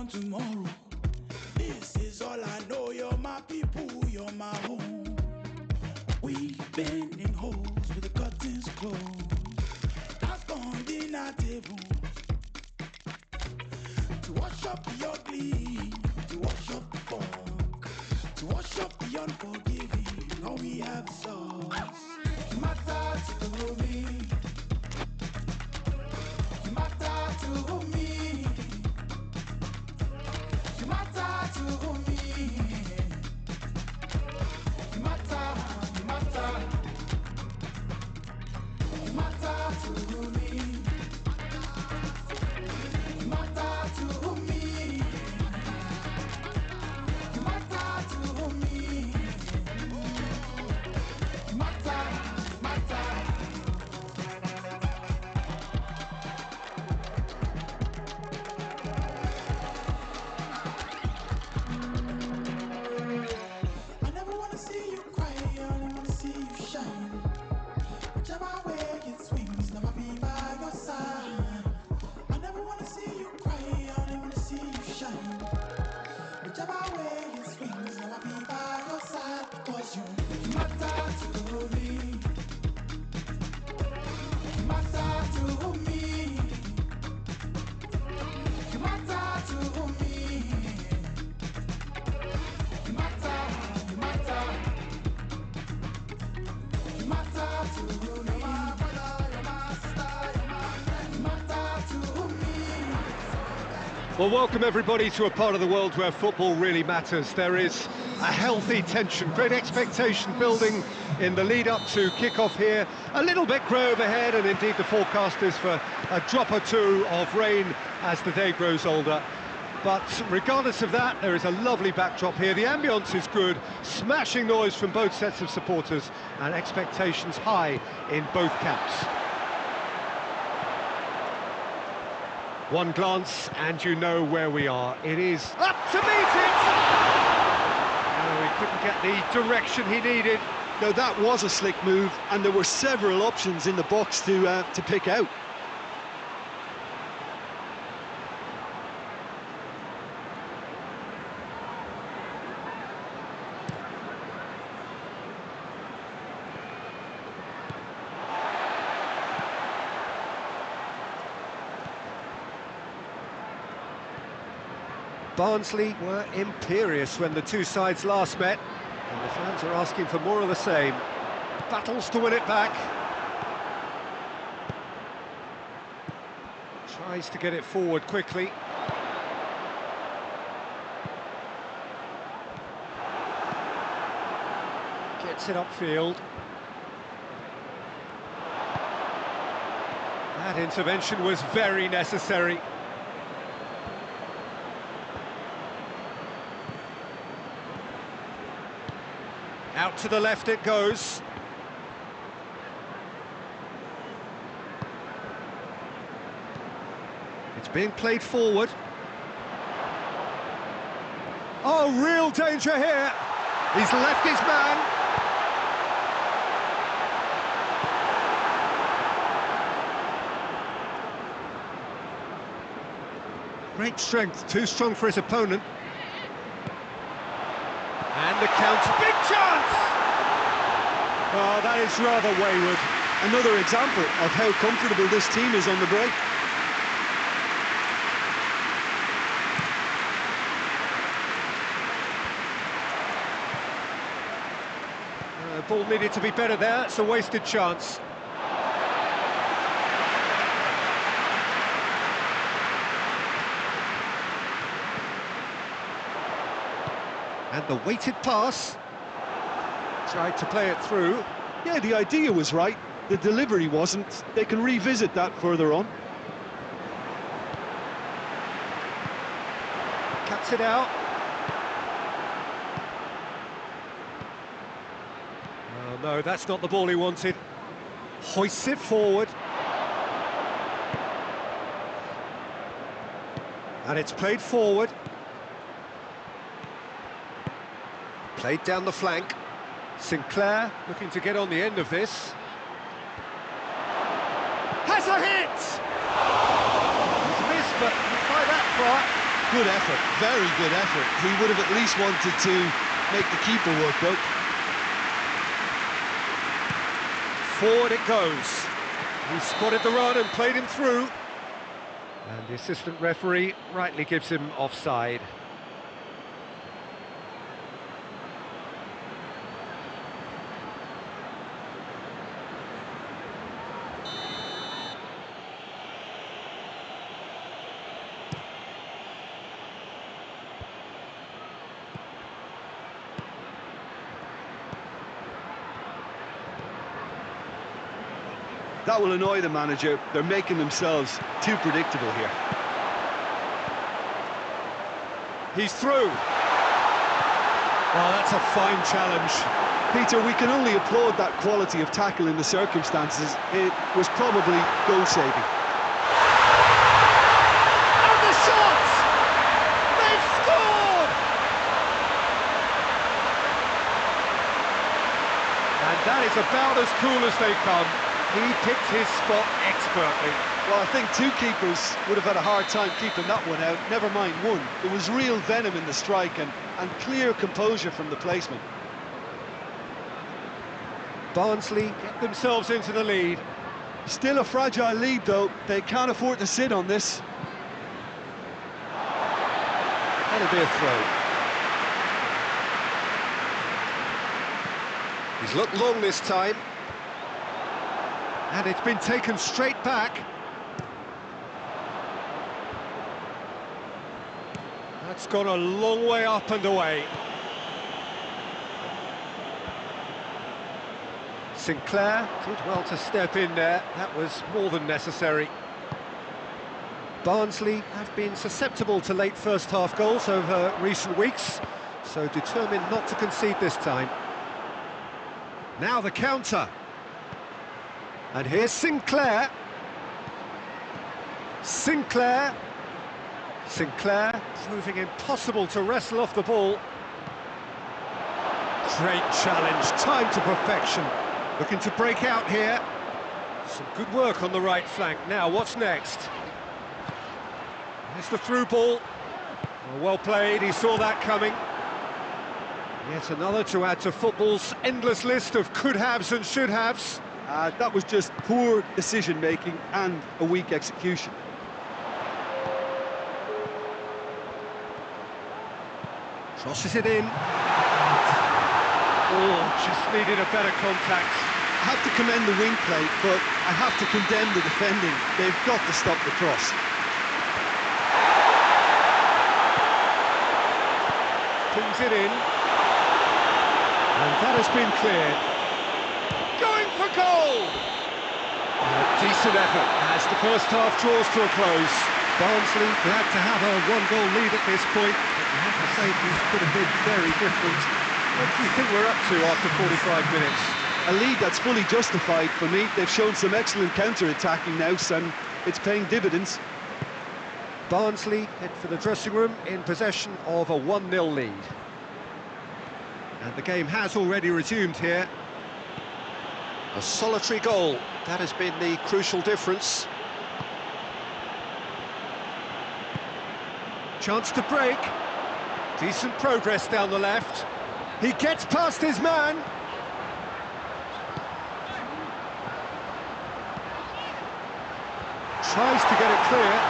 on tomorrow. This is all I know. You're my people, you're my home. We've been in holes with the curtains closed. That's gonna be not table. To wash up the ugly, to wash up the funk, to wash up the unforgiving. All we have is us. You matter to me. You matter to me. You matter to me. You matter, you matter. You matter to me. You matter to me. You matter to me. You matter, matter. I never wanna see you cry, I only wanna see you shine. Whichever way it swings, never be by your side. I never wanna see you cry, I only wanna see you shine. Whichever way it swings, never be by your side. Cause you matter to me. You matter to me. You matter to me. You matter, you matter. You matter to me. You're my brother, you're my sister, you're my friend. You matter to me. Well, welcome everybody to a part of the world where football really matters. There is a healthy tension, great expectation building in the lead-up to kick-off here. A little bit grey overhead, and indeed the forecast is for a drop or two of rain as the day grows older. But regardless of that, there is a lovely backdrop here. The ambience is good, smashing noise from both sets of supporters, and expectations high in both camps. One glance and you know where we are. It is up to meet it! No, he couldn't get the direction he needed. Now that was a slick move, and there were several options in the box to pick out. Barnsley were imperious when the two sides last met, and the fans are asking for more of the same. Battles to win it back. Tries to get it forward quickly. Gets it upfield. That intervention was very necessary. Out to the left it goes. It's being played forward. Oh, real danger here. He's left his man. Great strength, too strong for his opponent. And the counter, big chance! Oh, that is rather wayward. Another example of how comfortable this team is on the break. Ball needed to be better there, it's a wasted chance. And the weighted pass. Tried to play it through. Yeah, the idea was right, the delivery wasn't. They can revisit that further on. Cuts it out. Oh no, that's not the ball he wanted. Hoists it forward. And it's played forward. Played down the flank. Sinclair looking to get on the end of this. Has a hit! He's missed, but by that far. Good effort, very good effort. He would have at least wanted to make the keeper work, though. Forward it goes. He spotted the run and played him through. And the assistant referee rightly gives him offside. That will annoy the manager. They're making themselves too predictable here. He's through. Well, that's a fine challenge. Peter, we can only applaud that quality of tackle in the circumstances. It was probably goal-saving. And the shot! They've scored! And that is about as cool as they come. He picked his spot expertly. Well, I think two keepers would have had a hard time keeping that one out, never mind one. There was real venom in the strike and clear composure from the placement. Barnsley get themselves into the lead. Still a fragile lead, though. They can't afford to sit on this. That'll be a throw. He's looked long this time. And it's been taken straight back. That's gone a long way up and away. Sinclair did well to step in there. That was more than necessary. Barnsley have been susceptible to late first-half goals over recent weeks, so determined not to concede this time. Now the counter. And here's Sinclair. Sinclair proving impossible to wrestle off the ball. Great challenge, timed to perfection. Looking to break out here. Some good work on the right flank. Now, what's next? Here's the through ball. Well played, he saw that coming. Yet another to add to football's endless list of could-haves and should-haves. That was just poor decision-making and a weak execution. Crosses it in. Oh, just needed a better contact. I have to commend the wing play, but I have to condemn the defending. They've got to stop the cross. Pings it in. And that has been cleared. Going for goal! Decent effort as the first half draws to a close. Barnsley glad to have a one-goal lead at this point. But you have to say things could have been very different. What do you think we're up to after 45 minutes? A lead that's fully justified for me. They've shown some excellent counter-attacking now, and it's paying dividends. Barnsley head for the dressing room in possession of a 1-0 lead. And the game has already resumed here. A solitary goal, that has been the crucial difference. Chance to break. Decent progress down the left. He gets past his man. Tries to get it clear.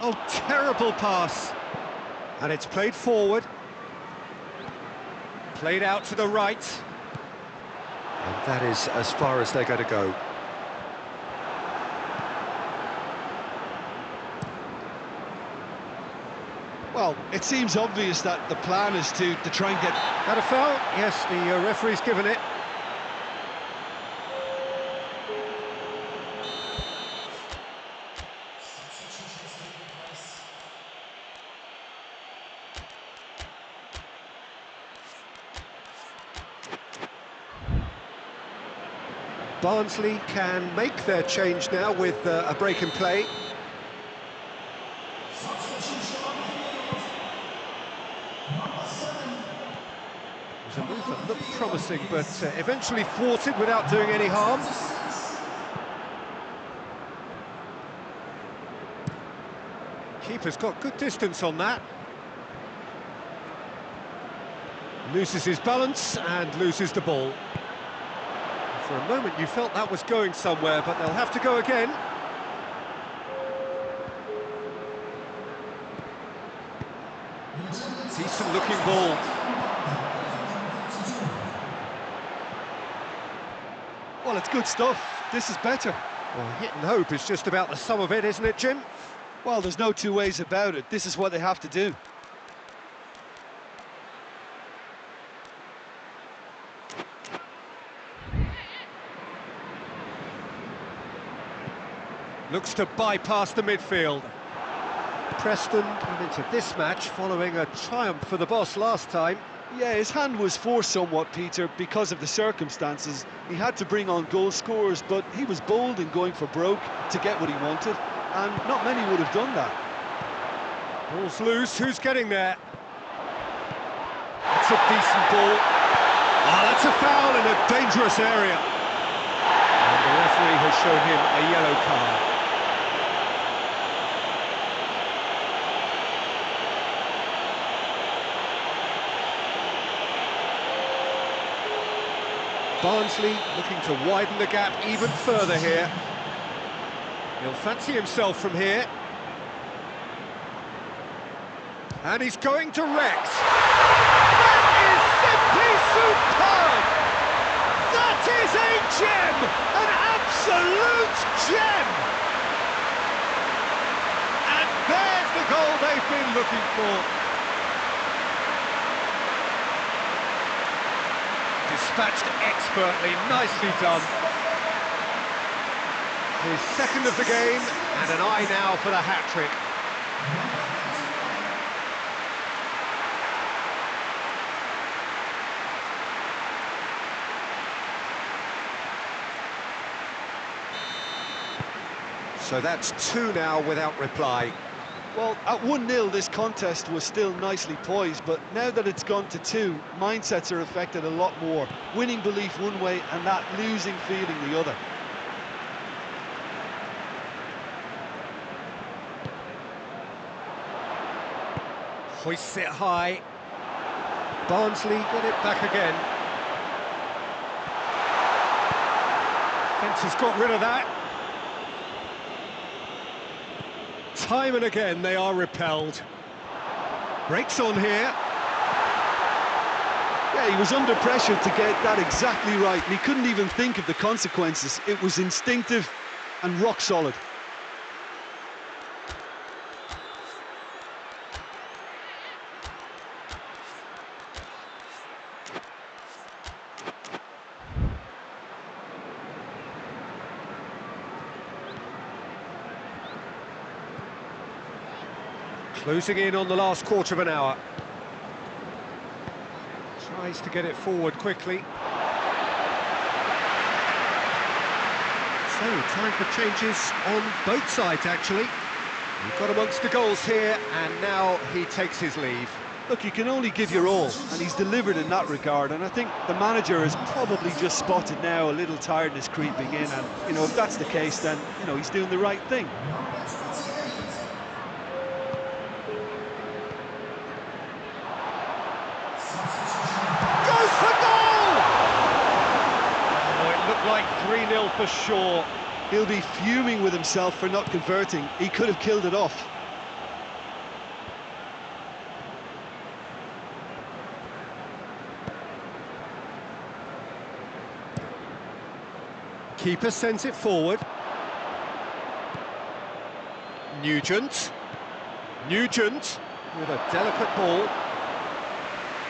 Oh, terrible pass. And it's played forward. Played out to the right. And that is as far as they're going to go. Well, it seems obvious that the plan is to try and get... That a foul? Yes, the referee's given it. Barnsley can make their change now with a break in play. There's a move that looked promising, but eventually thwarted without doing any harm. Keeper's got good distance on that. Loses his balance and loses the ball. For a moment you felt that was going somewhere, but they'll have to go again. Decent looking ball. Well, it's good stuff. This is better. Well, hit and hope is just about the sum of it, isn't it, Jim? Well, there's no two ways about it. This is what they have to do. Looks to bypass the midfield. Preston came into this match following a triumph for the boss last time. Yeah, his hand was forced somewhat, Peter, because of the circumstances. He had to bring on goal scorers, but he was bold in going for broke to get what he wanted, and not many would have done that. Ball's loose, who's getting there? That's a decent ball. Oh, that's a foul in a dangerous area. And the referee has shown him a yellow card. Barnsley looking to widen the gap even further here. He'll fancy himself from here. And he's going to Rex. That is simply superb! That is a gem! An absolute gem! And there's the goal they've been looking for. Dispatched expertly, nicely done. His second of the game, and an eye now for the hat-trick. So that's two now without reply. Well, at 1-0, this contest was still nicely poised, but now that it's gone to 2, mindsets are affected a lot more. Winning belief one way and that losing feeling the other. Hoists it high. Barnsley get it back again. Fence has got rid of that. Time and again they are repelled. Breaks on here. Yeah, he was under pressure to get that exactly right, and he couldn't even think of the consequences. It was instinctive and rock solid. Closing in on the last quarter of an hour. Tries to get it forward quickly. So, time for changes on both sides, actually. We've got amongst the goals here, and now he takes his leave. Look, you can only give your all, and he's delivered in that regard, and I think the manager has probably just spotted now a little tiredness creeping in, and, you know, if that's the case, then, you know, he's doing the right thing. Like 3-0 for sure. He'll be fuming with himself for not converting. He could have killed it off. Keeper sends it forward. Nugent with a delicate ball.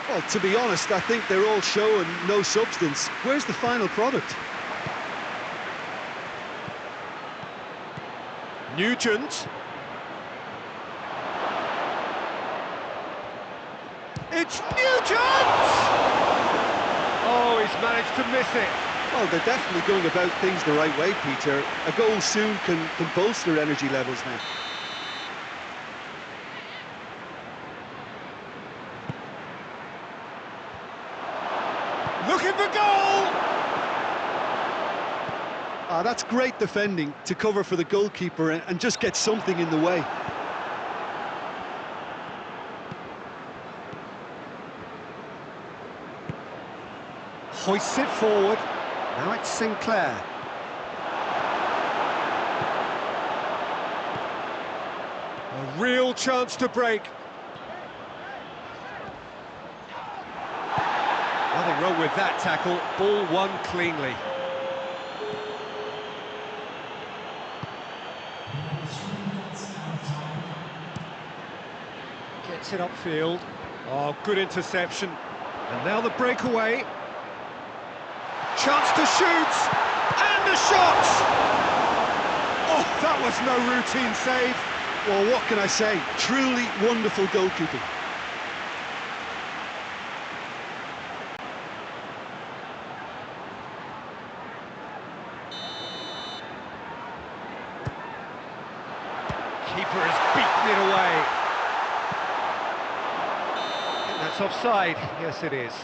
Well, to be honest, I think they're all show and no substance. Where's the final product? Nugent. It's Nugent! Oh, he's managed to miss it. Well, they're definitely going about things the right way, Peter. A goal soon can bolster energy levels now. Looking That's great defending to cover for the goalkeeper and just get something in the way. Hoists it forward. Now it's Sinclair. A real chance to break. Nothing wrong with that tackle. Ball won cleanly. Gets it upfield. Oh, good interception. And now the breakaway. Chance to shoot, and a shot! Oh, that was no routine save. Well, what can I say? Truly wonderful goalkeeping. Keeper has beaten it away. I think that's offside. Yes, it is.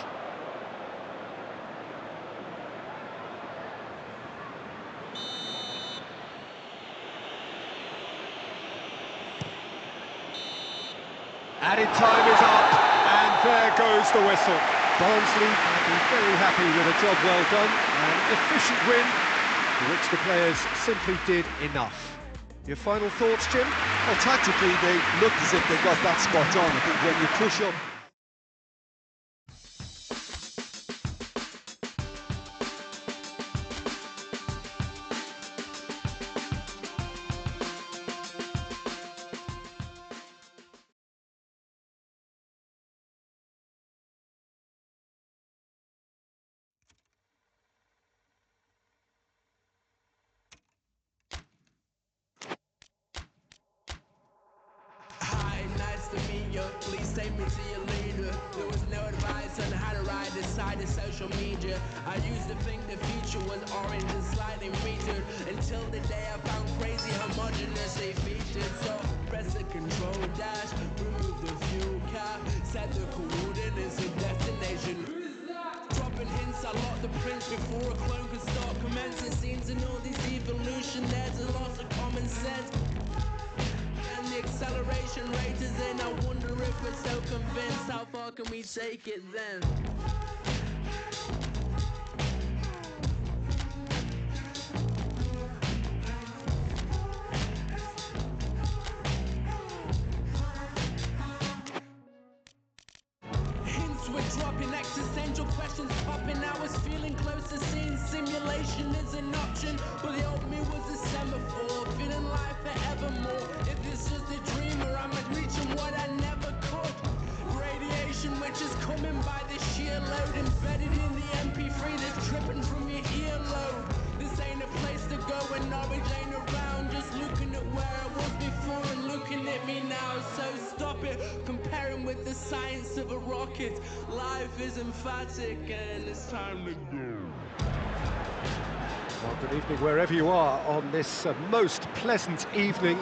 Added time is up, and there goes the whistle. Barnsley will be very happy with a job well done, an efficient win, for which the players simply did enough. Your final thoughts, Jim? Well, tactically, they looked as if they got that spot on. I think when you push up... Please take me to your leader. There was no advice on how to ride this side of social media. I used to think the future was orange and slightly metered, until the day I found crazy homogeneously featured. So press the control dash, remove the fuel cap, set the coordinates and destination. Dropping hints, I lock the prints before a clone could start commencing scenes. And all this evolution, there's a loss of common sense. The acceleration rate is in. I wonder if we're so convinced. How far can we take it then? Hints were dropping, existential questions popping. I was feeling close to seeing simulation is an option, but the old me was a semaphore, feeling life forevermore. If this is the dream, or I'm reaching what I never could. Radiation which is coming by the sheer load, embedded in the MP3 that's tripping from your earlobe. This ain't a place to go when knowledge ain't around. Just looking at where I was before and looking at me now. So stop it, comparing with the science of a rocket. Life is emphatic and it's time to go. Well, good evening wherever you are on this most pleasant evening.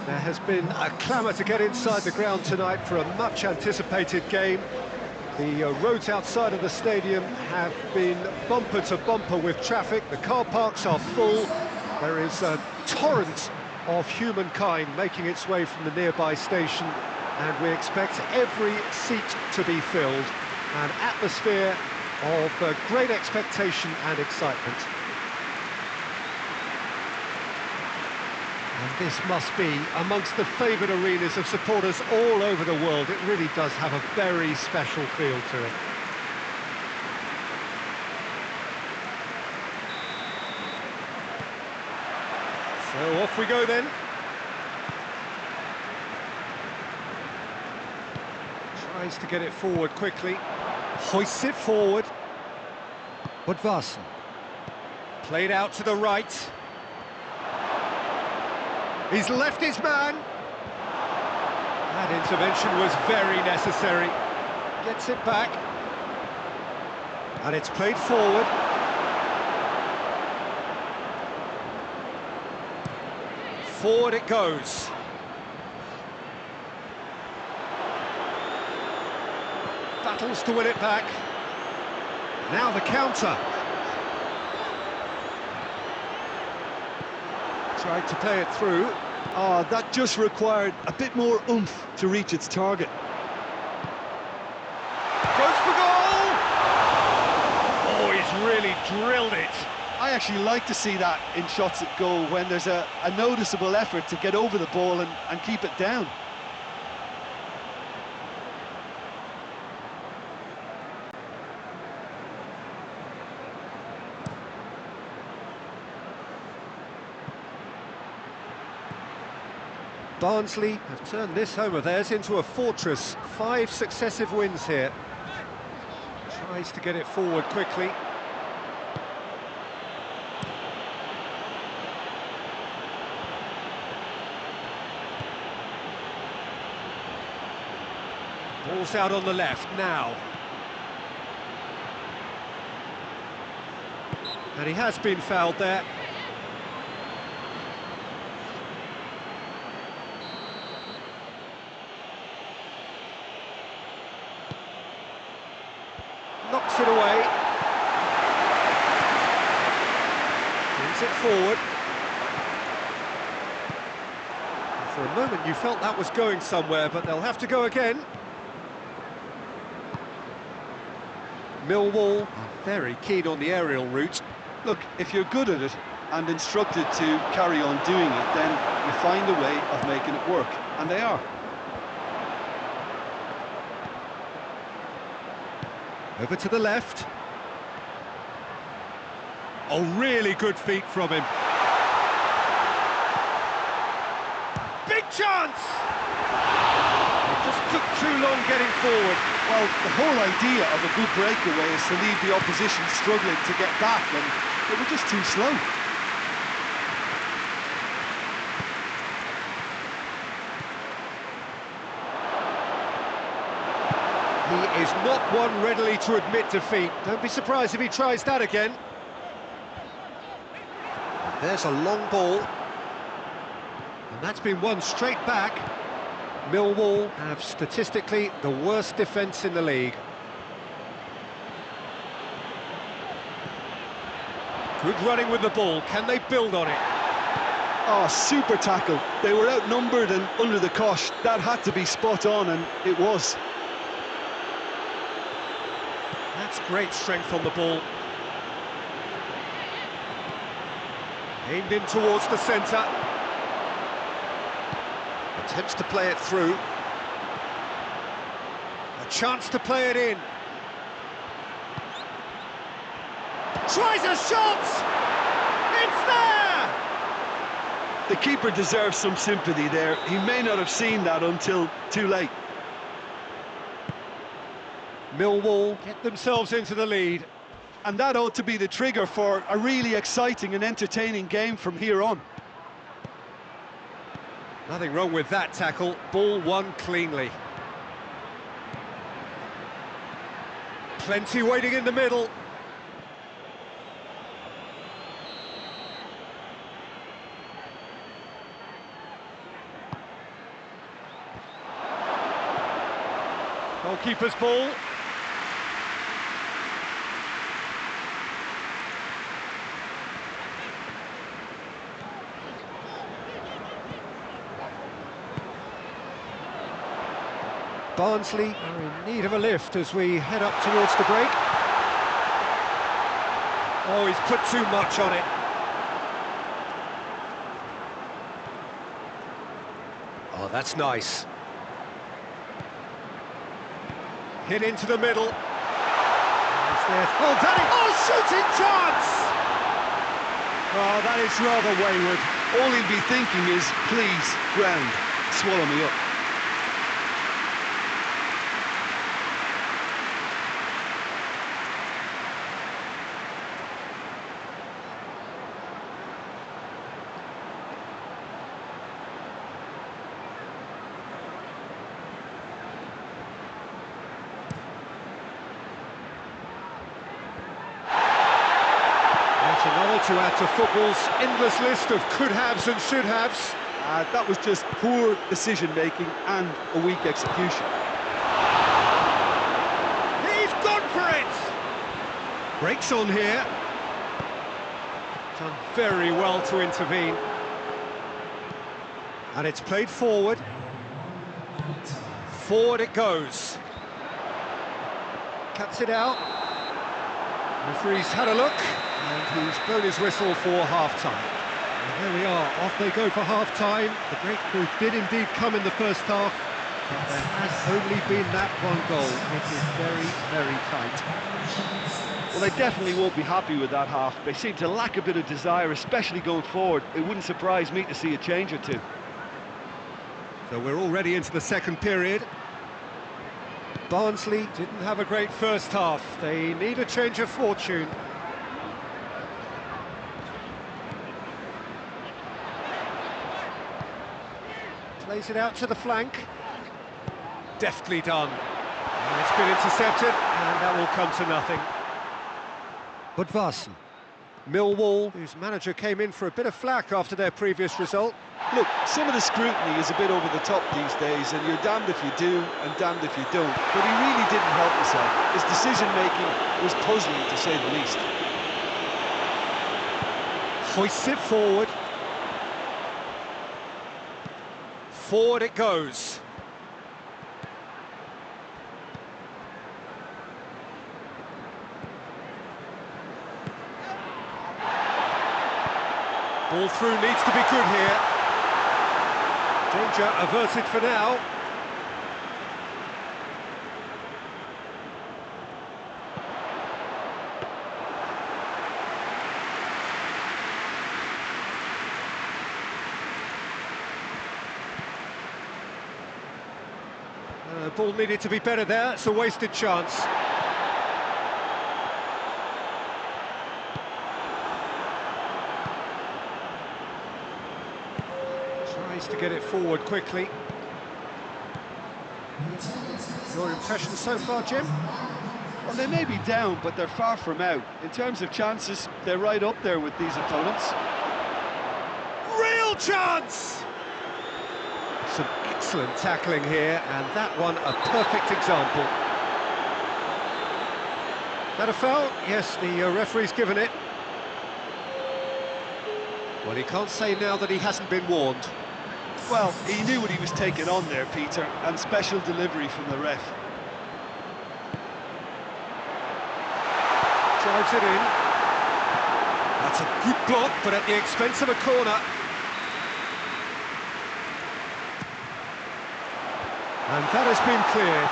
There has been a clamour to get inside the ground tonight for a much-anticipated game. The roads outside of the stadium have been bumper to bumper with traffic. The car parks are full. There is a torrent of humankind making its way from the nearby station, and we expect every seat to be filled. An atmosphere of great expectation and excitement. And this must be amongst the favoured arenas of supporters all over the world. It really does have a very special feel to it. So off we go then. Tries to get it forward quickly. Hoists it forward. Budvarsson. Played out to the right. He's left his man. That intervention was very necessary. Gets it back. And it's played forward. Forward it goes. Battles to win it back. Now the counter. Tried to play it through. Oh, that just required a bit more oomph to reach its target. Goes for goal! Oh, he's really drilled it. I actually like to see that in shots at goal, when there's a noticeable effort to get over the ball and keep it down. Barnsley have turned this home of theirs into a fortress. 5 successive wins here. Tries to get it forward quickly. Ball's out on the left now. And he has been fouled there. Knocks it away. Brings it forward. For a moment you felt that was going somewhere, but they'll have to go again. Millwall are very keen on the aerial route. Look, if you're good at it and instructed to carry on doing it, then you find a way of making it work, and they are. Over to the left. Oh, really good feet from him. Big chance! It just took too long getting forward. Well, the whole idea of a good breakaway is to leave the opposition struggling to get back, and they were just too slow. He is not one readily to admit defeat. Don't be surprised if he tries that again. There's a long ball. And that's been won straight back. Millwall have statistically the worst defence in the league. Good running with the ball. Can they build on it? Oh, super tackle. They were outnumbered and under the cosh. That had to be spot on, and it was. That's great strength on the ball. Aimed in towards the centre. Attempts to play it through. A chance to play it in. Tries a shot! It's there! The keeper deserves some sympathy there. He may not have seen that until too late. Millwall get themselves into the lead. And that ought to be the trigger for a really exciting and entertaining game from here on. Nothing wrong with that tackle. Ball won cleanly. Plenty waiting in the middle. Goalkeeper's ball. Barnsley are in need of a lift as we head up towards the break. Oh, he's put too much on it. Oh, that's nice. Hit into the middle. Oh, shooting chance! Oh, that is rather wayward. All he'll be thinking is, please, ground, swallow me up. Another to add to football's endless list of could-haves and should-haves. That was just poor decision-making and a weak execution. He's gone for it! Breaks on here. Done very well to intervene. And it's played forward. Forward it goes. Cuts it out. Referee's had a look, and he's blown his whistle for half-time. And there we are, off they go for half-time. The breakthrough did indeed come in the first half, but there has only been that one goal. It is very, very tight. Well, they definitely won't be happy with that half. They seem to lack a bit of desire, especially going forward. It wouldn't surprise me to see a change or two. So we're already into the second period. Barnsley didn't have a great first half. They need a change of fortune. Plays it out to the flank. Deftly done. And it's been intercepted, and that will come to nothing. But Budvarsson. Millwall, whose manager came in for a bit of flack after their previous result. Look, some of the scrutiny is a bit over the top these days, and you're damned if you do and damned if you don't. But he really didn't help himself. His decision-making was puzzling, to say the least. Hoists it forward. Forward it goes. Ball through needs to be good here. Danger averted for now. Ball needed to be better there. It's a wasted chance. Tries to get it forward quickly. Your impression so far, Jim? Well, they may be down, but they're far from out. In terms of chances, they're right up there with these opponents. Real chance! Some excellent tackling here, and that one a perfect example. That a foul? Yes, the referee's given it. Well, he can't say now that he hasn't been warned. Well, he knew what he was taking on there, Peter, and special delivery from the ref. Drives it in. That's a good block, but at the expense of a corner. And that has been cleared.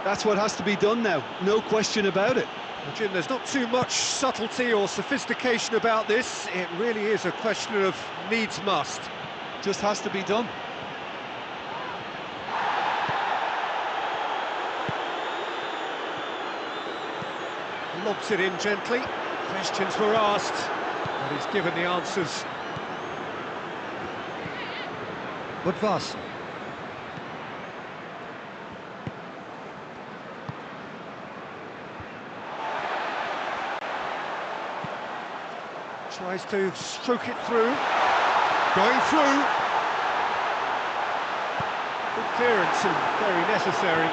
That's what has to be done now, no question about it. Well, Jim, there's not too much subtlety or sophistication about this. It really is a question of needs must. Just has to be done. Lobs it in gently. Questions were asked, but he's given the answers. Budvarsson. Tries to stroke it through. Going through. Good clearance and very necessary.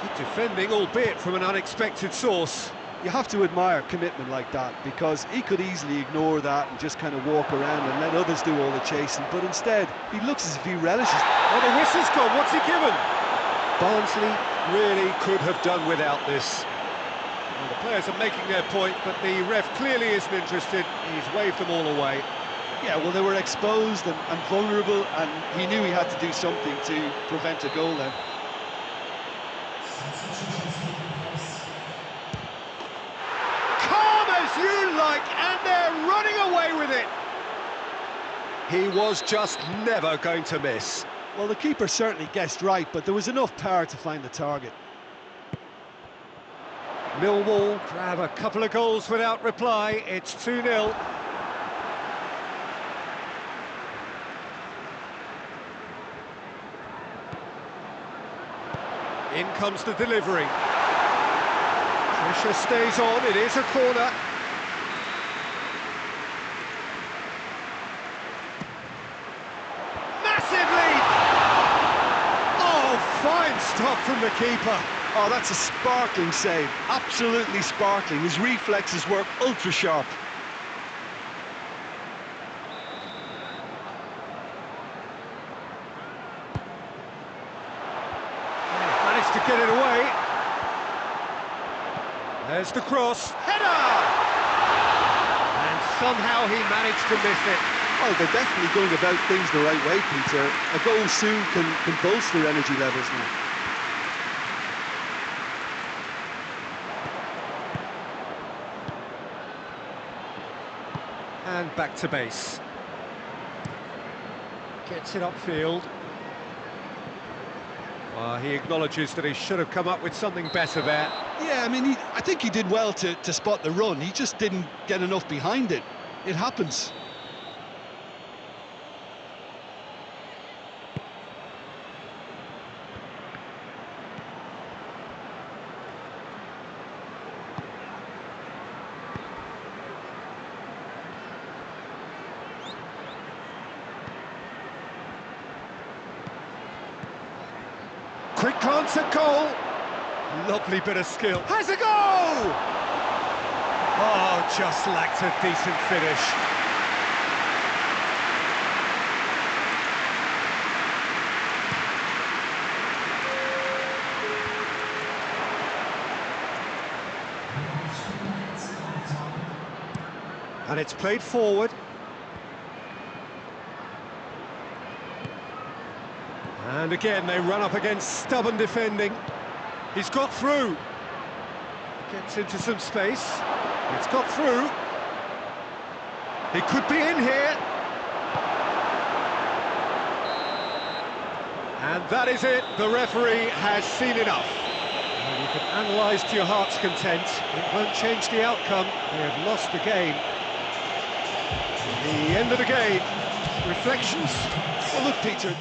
Good defending, albeit from an unexpected source. You have to admire commitment like that, because he could easily ignore that and just kind of walk around and let others do all the chasing, but instead, he looks as if he relishes. Oh, the whistle's gone, what's he given? Barnsley really could have done without this. Well, the players are making their point, but the ref clearly isn't interested. He's waved them all away. Yeah, well, they were exposed and vulnerable, and he knew he had to do something to prevent a goal then. Calm as you like, and they're running away with it. He was just never going to miss. Well, the keeper certainly guessed right, but there was enough power to find the target. Millwall grab a couple of goals without reply. It's 2-0. In comes the delivery. Pressure stays on, it is a corner. Massive lead! stop from the keeper. Oh, that's a sparkling save, absolutely sparkling. His reflexes work ultra sharp. Managed to get it away. There's the cross, header! And somehow he managed to miss it. Oh, they're definitely going about things the right way, Peter. A goal soon can bolster energy levels now. And back to base. Gets it upfield. Well, he acknowledges that he should have come up with something better there. Yeah, I mean, I think he did well to spot the run. He just didn't get enough behind it. It happens. Quick glance at goal. Lovely bit of skill. Has a goal! Oh, just lacked a decent finish. And it's played forward. And again, they run up against stubborn defending. He's got through. Gets into some space. It's got through. He could be in here. And that is it. The referee has seen enough. And you can analyse to your heart's content. It won't change the outcome. They have lost the game. The end of the game. Reflections? Well, look, Peter.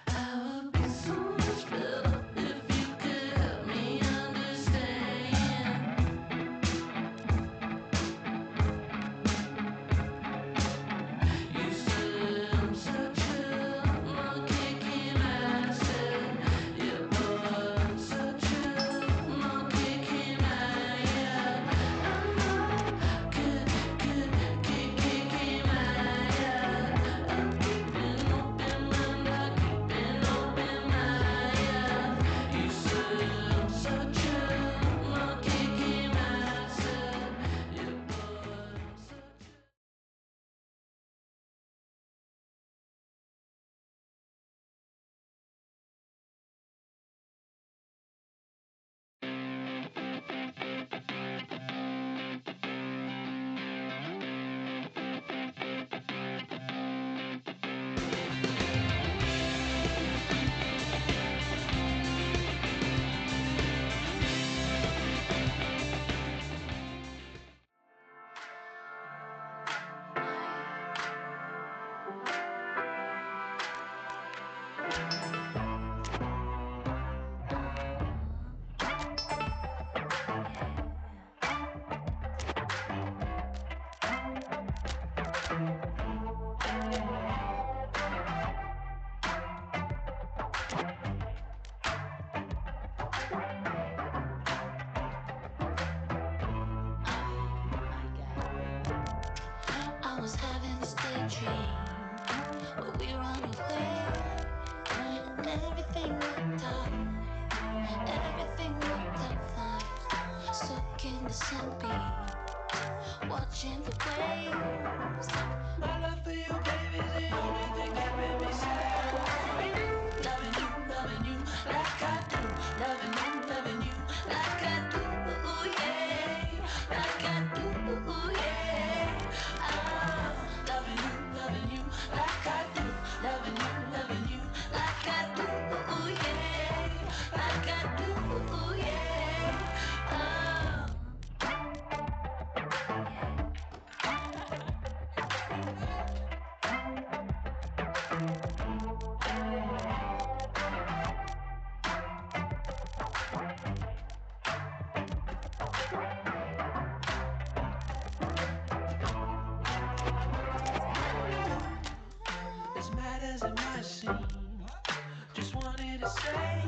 I would be so much better if you could help me understand. You said I'm such a monkey king, I said, yeah, but I'm such a monkey king, yeah. I'm not good, king, yeah. I'm keeping open mind, I keeping open mind, yeah. You said I'm such a monkey king, I said, yeah, but I'm such a I was having this daydream where we run away and everything looked up, everything looked up fine. Soaking the sunbeam, watching the waves. My love for you, baby, is the only thing keeping me safe. Loving you like I do. Loving you like I do. Ooh, yeah, like I do. Ooh, yeah. Loving you like I do. Loving you like I do. Ooh, yeah, like I do. Ooh, yeah. As mad as it might seem, just wanted to say,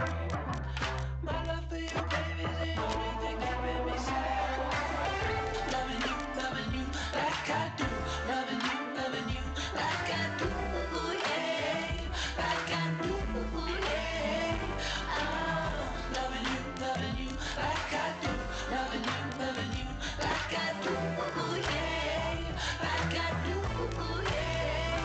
my love for you, baby, is the only thing keeping me sane. Loving you like I do. Loving you like I do. Yeah, like I do. Yeah, loving you like I do. Loving you like I do. Yeah, like I do. Yeah,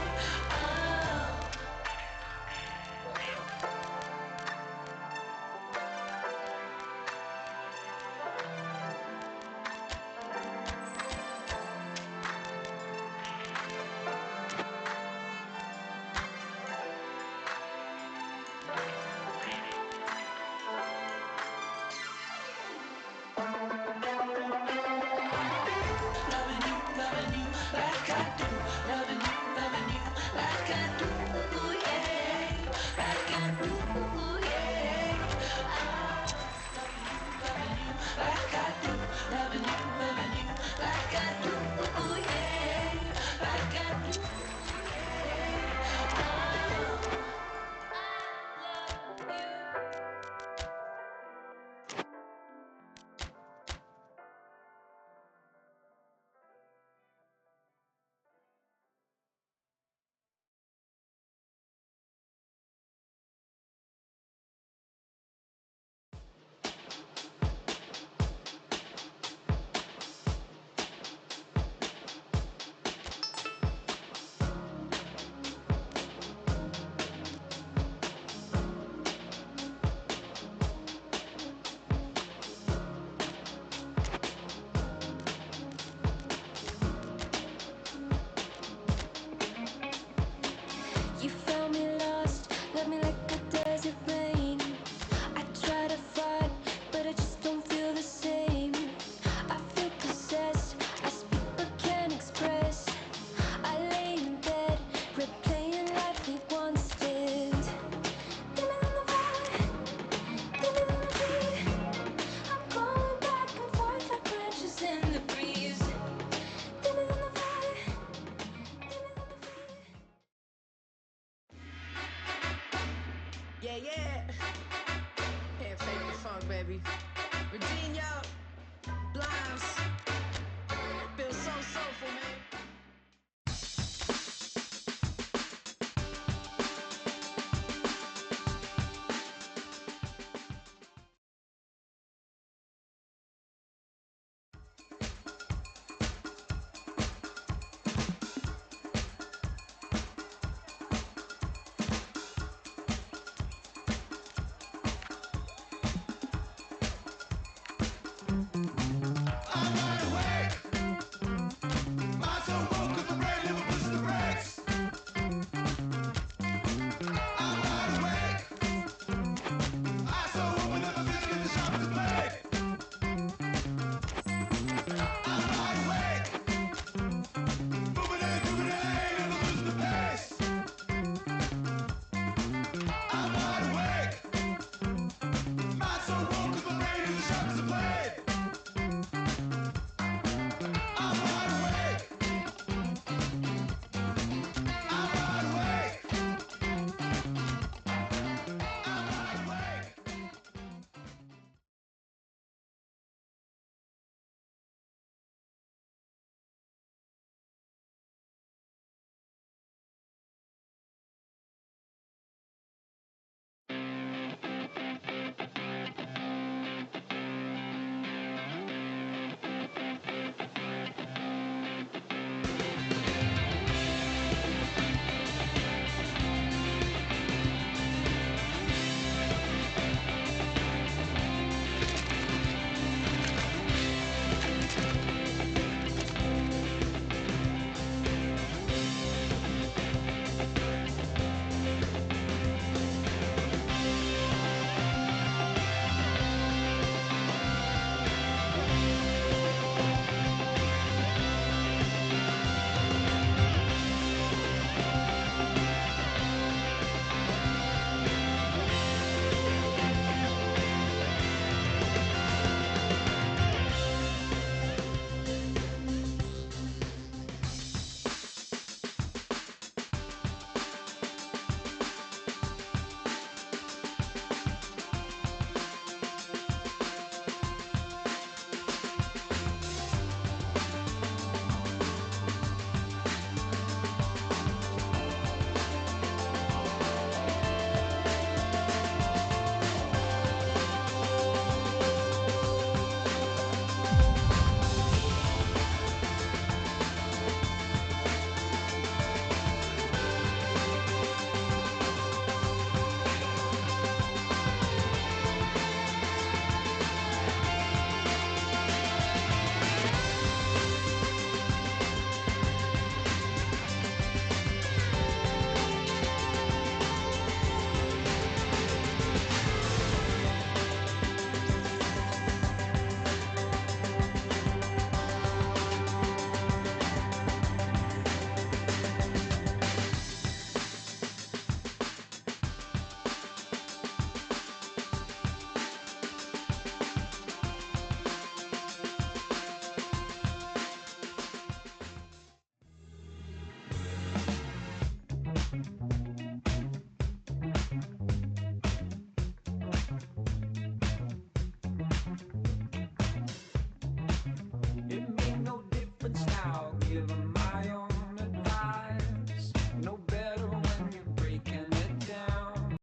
loving you like I do. Loving you like I do. Yeah, like I do. Yeah, loving you like I do. Loving you like I do. Yeah, like I do. You found me lost, left me like a desert rain. I try to fight, but I just don't feel the same. I feel possessed, I speak but can't express. I lay in bed, replaying life we once did. Give me the vibe, give me the beat. I'm going back and forth like branches in the breeze. Give me the vibe, give me the beat. Yeah. Can't fake the funk, baby. Virginia, Blinds. Feels so soulful, man.